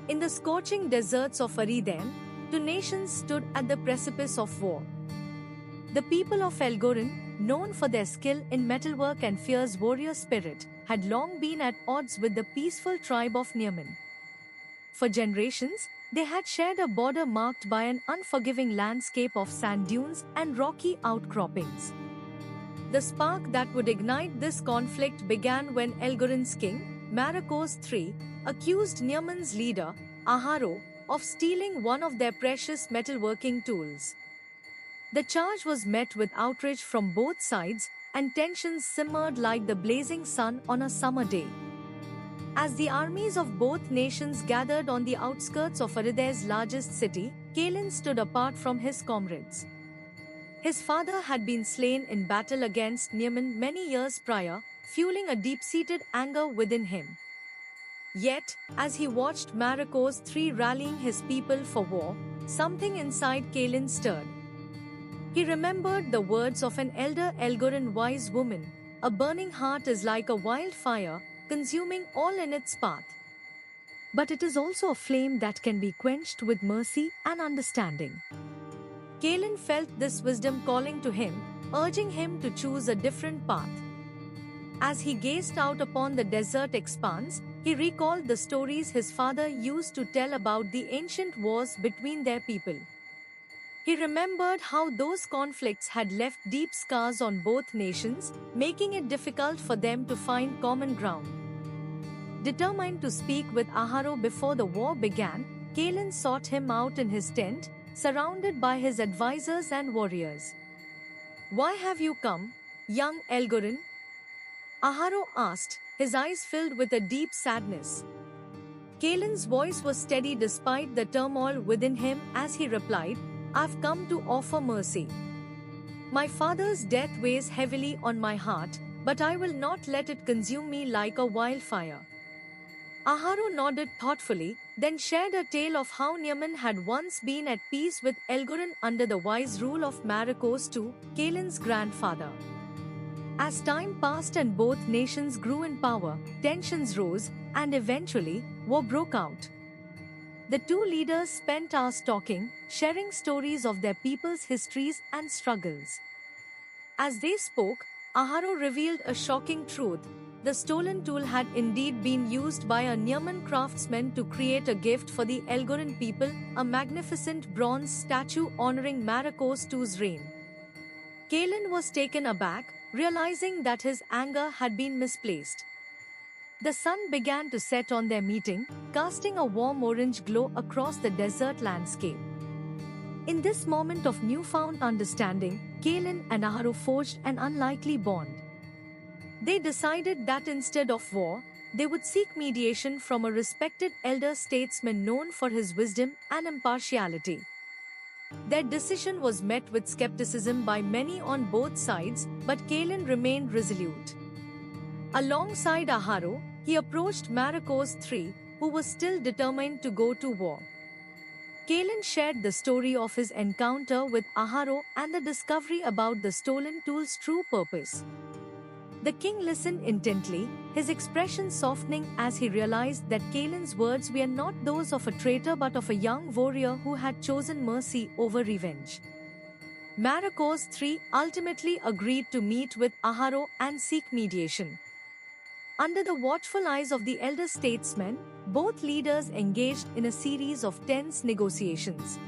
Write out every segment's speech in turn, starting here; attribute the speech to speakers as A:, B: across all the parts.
A: In the scorching deserts of Aridane, two nations stood at the precipice of war. The people of Elgoran, known for their skill in metalwork and fierce warrior spirit, had long been at odds with the peaceful tribe of Nirman. For generations, they had shared a border marked by an unforgiving landscape of sand dunes and rocky outcroppings. The spark that would ignite this conflict began when Elgoran's king, Marakos III, accused Nirman's leader, Aharo, of stealing one of their precious metalworking tools. The charge was met with outrage from both sides, and tensions simmered like the blazing sun on a summer day. As the armies of both nations gathered on the outskirts of Aridae's largest city, Kalin stood apart from his comrades. His father had been slain in battle against Nirman many years prior, fueling a deep-seated anger within him. Yet, as he watched Marakos III rallying his people for war, something inside Kalin stirred. He remembered the words of an elder Elgoran wise woman, "A burning heart is like a wildfire, consuming all in its path. But it is also a flame that can be quenched with mercy and understanding." Kalin felt this wisdom calling to him, urging him to choose a different path. As he gazed out upon the desert expanse, he recalled the stories his father used to tell about the ancient wars between their people. He remembered how those conflicts had left deep scars on both nations, making it difficult for them to find common ground. Determined to speak with Aharo before the war began, Kalin sought him out in his tent, surrounded by his advisors and warriors. "Why have you come, young Elgoran?" Aharo asked, his eyes filled with a deep sadness. Kalin's voice was steady despite the turmoil within him as he replied, "I've come to offer mercy. My father's death weighs heavily on my heart, but I will not let it consume me like a wildfire." Aharo nodded thoughtfully, then shared a tale of how Nirman had once been at peace with Elgoran under the wise rule of Marakos II, Kalin's grandfather. As time passed and both nations grew in power, tensions rose, and eventually, war broke out. The two leaders spent hours talking, sharing stories of their people's histories and struggles. As they spoke, Aharo revealed a shocking truth. The stolen tool had indeed been used by a Nirman craftsman to create a gift for the Elgoran people, a magnificent bronze statue honoring Marakos II's reign. Kalin was taken aback, realizing that his anger had been misplaced. The sun began to set on their meeting, casting a warm orange glow across the desert landscape. In this moment of newfound understanding, Kalin and Aharo forged an unlikely bond. They decided that instead of war, they would seek mediation from a respected elder statesman known for his wisdom and impartiality. Their decision was met with skepticism by many on both sides, but Kalin remained resolute. Alongside Aharo, he approached Marakos III, who was still determined to go to war. Kalin shared the story of his encounter with Aharo and the discovery about the stolen tool's true purpose. The king listened intently, his expression softening as he realized that Kalin's words were not those of a traitor but of a young warrior who had chosen mercy over revenge. Marakos III ultimately agreed to meet with Aharo and seek mediation. Under the watchful eyes of the elder statesman, both leaders engaged in a series of tense negotiations.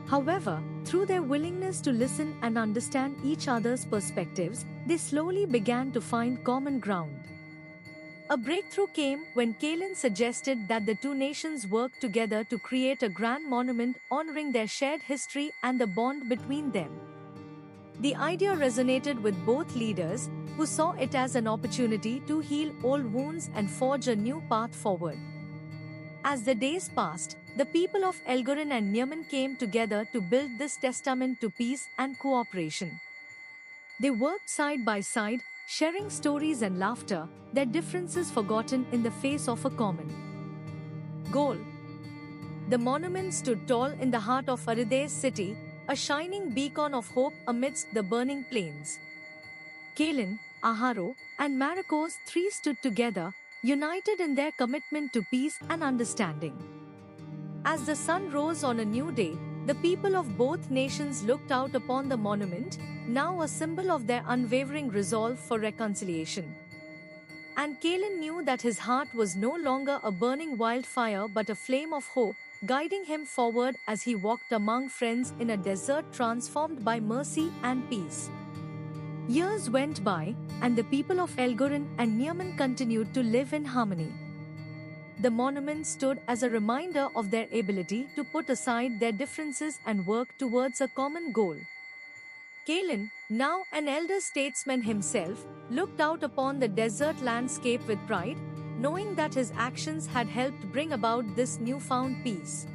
A: However, through their willingness to listen and understand each other's perspectives, they slowly began to find common ground. A breakthrough came when Kalin suggested that the two nations work together to create a grand monument honoring their shared history and the bond between them. The idea resonated with both leaders, who saw it as an opportunity to heal old wounds and forge a new path forward. As the days passed, the people of Elgoran and Nirman came together to build this testament to peace and cooperation. They worked side by side, sharing stories and laughter, their differences forgotten in the face of a common goal. The monument stood tall in the heart of Aridae's city, a shining beacon of hope amidst the burning plains. Kalin, Aharo, and Marakos III stood together, united in their commitment to peace and understanding. As the sun rose on a new day, the people of both nations looked out upon the monument, now a symbol of their unwavering resolve for reconciliation. And Calin knew that his heart was no longer a burning wildfire but a flame of hope, guiding him forward as he walked among friends in a desert transformed by mercy and peace. Years went by, and the people of Elgorin and Niaman continued to live in harmony. The monument stood as a reminder of their ability to put aside their differences and work towards a common goal. Calin, now an elder statesman himself, looked out upon the desert landscape with pride, knowing that his actions had helped bring about this newfound peace.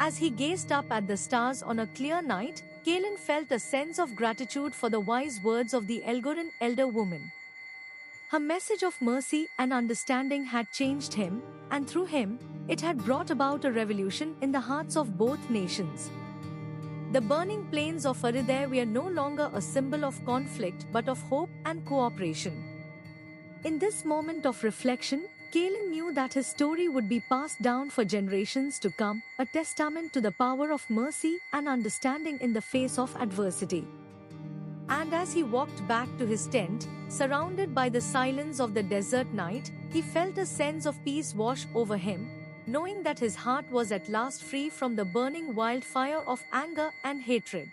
A: As he gazed up at the stars on a clear night, Calin felt a sense of gratitude for the wise words of the Elgorin elder woman. Her message of mercy and understanding had changed him, and through him, it had brought about a revolution in the hearts of both nations. The burning plains of Farideh were no longer a symbol of conflict but of hope and cooperation. In this moment of reflection, Calin knew that his story would be passed down for generations to come, a testament to the power of mercy and understanding in the face of adversity. And as he walked back to his tent, surrounded by the silence of the desert night, he felt a sense of peace wash over him, knowing that his heart was at last free from the burning wildfire of anger and hatred.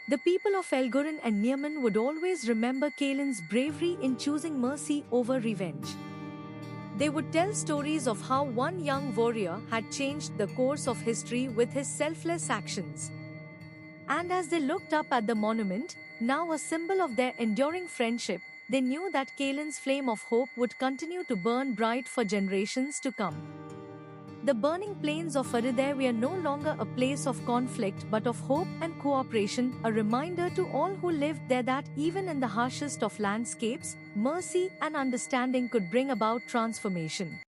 A: The people of Elgorin and Niaman would always remember Calin's bravery in choosing mercy over revenge. They would tell stories of how one young warrior had changed the course of history with his selfless actions. And as they looked up at the monument, now a symbol of their enduring friendship, they knew that Calin's flame of hope would continue to burn bright for generations to come. The burning plains of Farideh were no longer a place of conflict but of hope and cooperation, a reminder to all who lived there that even in the harshest of landscapes, mercy and understanding could bring about transformation.